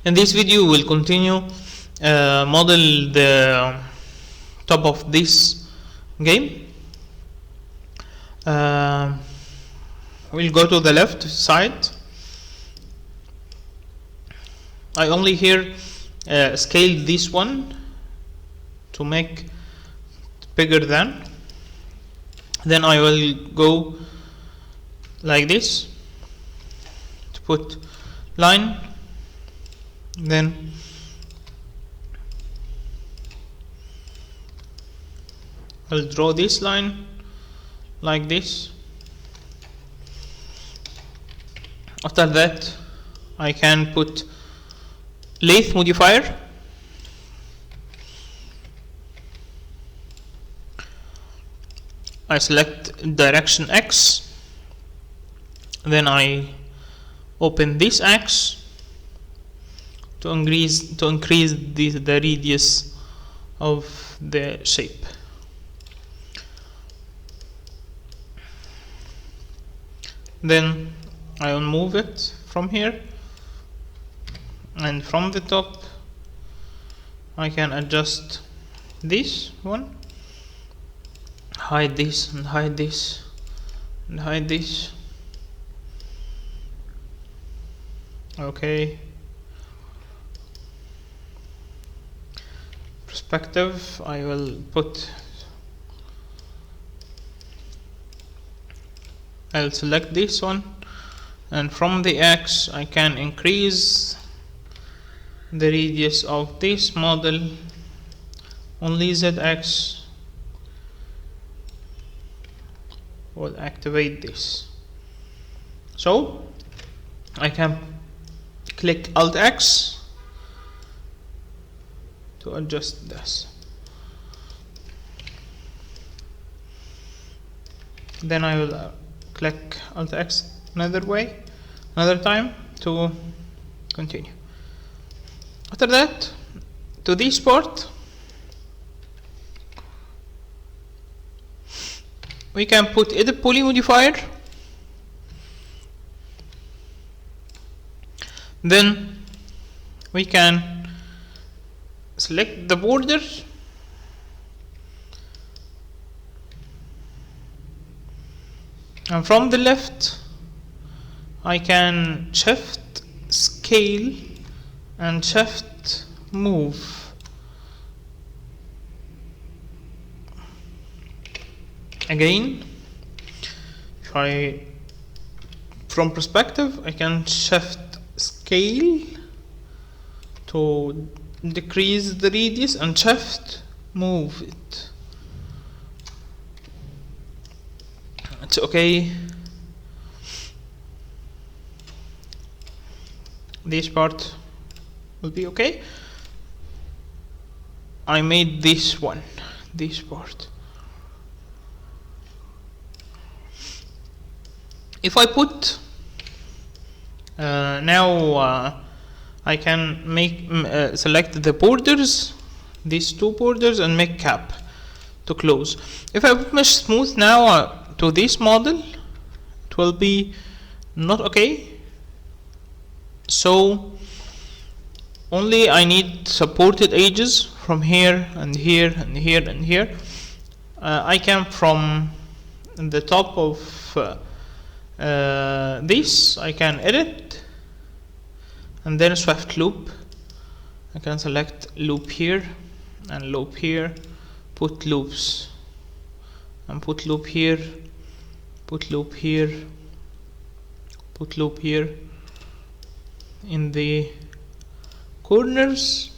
In this video we'll continue model the top of this game. We'll go to the left side. I only here scale this one to make bigger than. Then I will go like this to put line, then I'll draw this line like this. After that I can put lathe modifier. I select direction X, then I open this X to increase the radius of the shape. Then I will move it from here, and from the top I can adjust this one, hide this and hide this and hide this. Okay. Perspective, I will put, I'll select this one, and from the X I can increase the radius of this model. Only ZX will activate this. So I can click Alt X to adjust this. Then I will click Alt X another time to continue. After that, to this part we can put edit poly modifier. Then we can select the border, and from the left I can shift scale and shift move. Again, if I from perspective I can shift scale to decrease the radius and shift move it. It's okay. This part will be okay. I made this part. If I put now I can make select the borders, these two borders, and make cap to close. If I put mesh smooth now to this model, it will be not okay. So only I need supported edges from here and here and here and here. I can from the top of this I can edit and then swift loop. I can select loop here and loop here, put loops, and put loop here, put loop here, put loop here. In the corners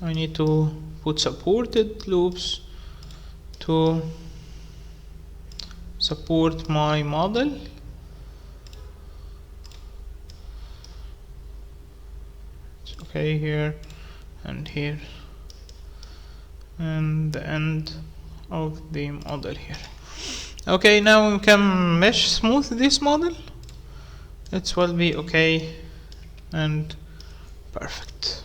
I need to put supported loops to support my model. It's okay here and here, and the end of the model here. Okay, now we can mesh smooth this model. It will be okay and perfect.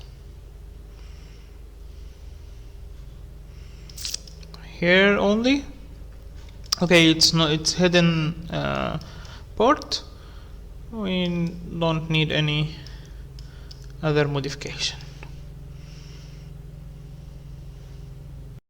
Here only. Okay, it's hidden part. We don't need any other modification.